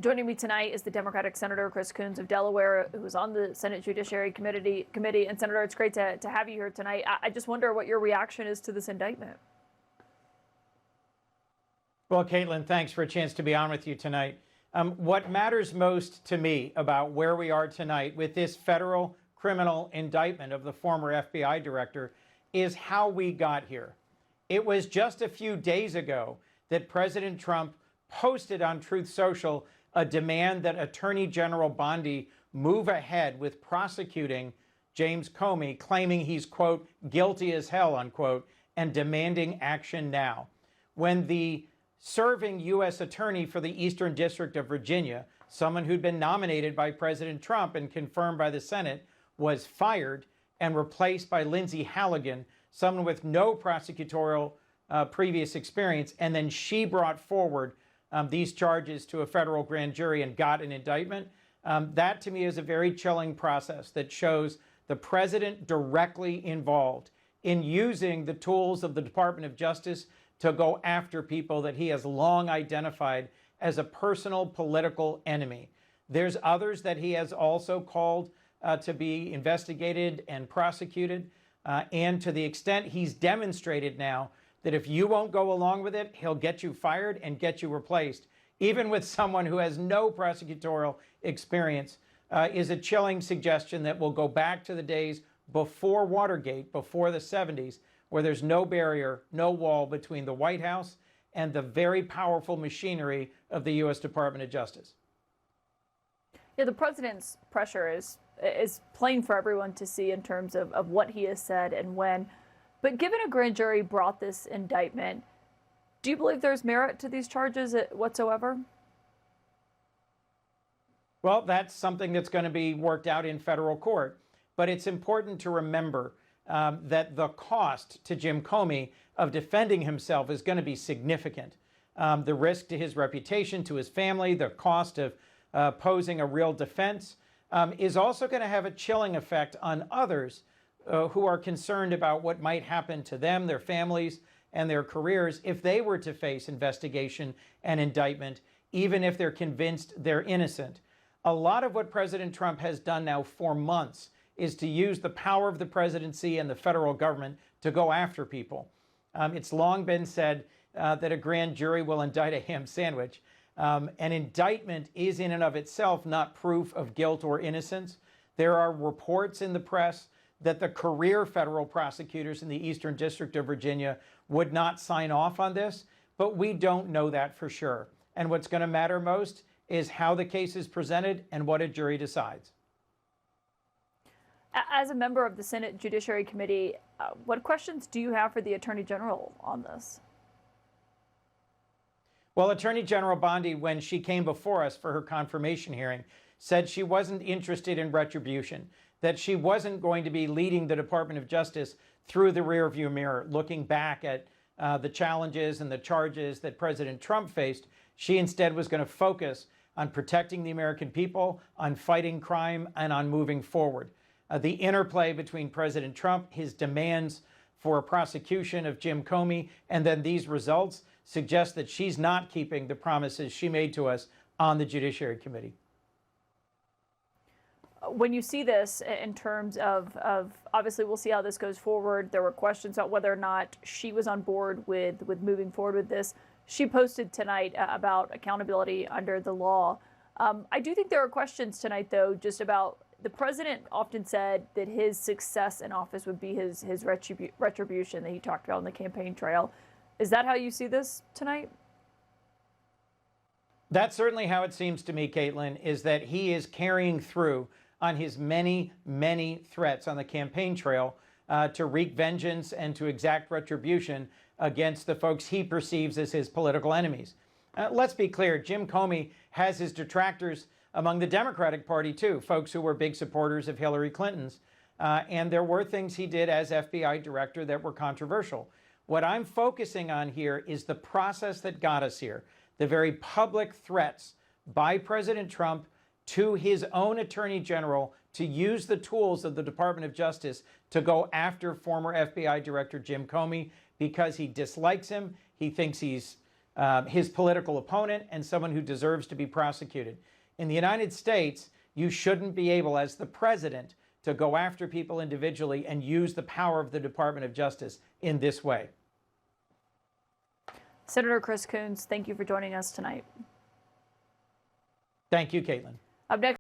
Joining me tonight is the Democratic Senator Chris Coons of Delaware, who was on the Senate Judiciary Committee. And Senator, it's great to have you here tonight. I just wonder what your reaction is to this indictment. Well, Kaitlan, thanks for a chance to be on with you tonight. What matters most to me about where we are tonight with this federal criminal indictment of the former FBI director is how we got here. It was just a few days ago that President Trump posted on Truth Social a demand that Attorney General Bondi move ahead with prosecuting James Comey, claiming he's, quote, guilty as hell, unquote, and demanding action now. When the serving U.S. attorney for the Eastern District of Virginia, someone who'd been nominated by President Trump and confirmed by the Senate, was fired and replaced by Lindsay Halligan, someone with no prosecutorial previous experience, and then she brought forward these charges to a federal grand jury and got an indictment. That to me is a very chilling process that shows the president directly involved in using the tools of the Department of Justice to go after people that he has long identified as a personal political enemy. There's others that he has also called to be investigated and prosecuted. And to the extent he's demonstrated now that if you won't go along with it, he'll get you fired and get you replaced, even with someone who has no prosecutorial experience, is a chilling suggestion that will go back to the days before Watergate, before the 70s, where there's no barrier, no wall between the White House and the very powerful machinery of the U.S. Department of Justice. Yeah, the president's pressure is plain for everyone to see in terms of what he has said and when. But given a grand jury brought this indictment, do you believe there's merit to these charges whatsoever? Well, that's something that's going to be worked out in federal court. But it's important to remember that the cost to Jim Comey of defending himself is going to be significant. The risk to his reputation, to his family, the cost of posing a real defense is also going to have a chilling effect on others who are concerned about what might happen to them, their families, and their careers if they were to face investigation and indictment, even if they're convinced they're innocent. A lot of what President Trump has done now for months is to use the power of the presidency and the federal government to go after people. It's long been said that a grand jury will indict a ham sandwich. An indictment is in and of itself not proof of guilt or innocence. There are reports in the press that the career federal prosecutors in the Eastern District of Virginia would not sign off on this, but we don't know that for sure. And what's going to matter most is how the case is presented and what a jury decides. As a member of the Senate Judiciary Committee, what questions do you have for the Attorney General on this? Well, Attorney General Bondi, when she came before us for her confirmation hearing, said she wasn't interested in retribution, that she wasn't going to be leading the Department of Justice through the rearview mirror, looking back at the challenges and the charges that President Trump faced. She instead was going to focus on protecting the American people, on fighting crime, and on moving forward. The interplay between President Trump, his demands for a prosecution of Jim Comey, and then these results suggest that she's not keeping the promises she made to us on the Judiciary Committee. When you see this in terms of obviously we'll see how this goes forward. There were questions about whether or not she was on board with moving forward with this. She posted tonight about accountability under the law. I do think there are questions tonight, though, just about the president often said that his success in office would be his retribution that he talked about on the campaign trail. Is that how you see this tonight? That's certainly how it seems to me, Kaitlan, is that he is carrying through on his many, many threats on the campaign trail to wreak vengeance and to exact retribution against the folks he perceives as his political enemies. Let's be clear, Jim Comey has his detractors among the Democratic Party, too, folks who were big supporters of Hillary Clinton's. And there were things he did as FBI director that were controversial. What I'm focusing on here is the process that got us here, the very public threats by President Trump to his own attorney general to use the tools of the Department of Justice to go after former FBI Director Jim Comey because he dislikes him, he thinks he's his political opponent and someone who deserves to be prosecuted. In the United States, you shouldn't be able, as the president, to go after people individually and use the power of the Department of Justice in this way. Senator Chris Coons, thank you for joining us tonight. Thank you, Kaitlan. Up next.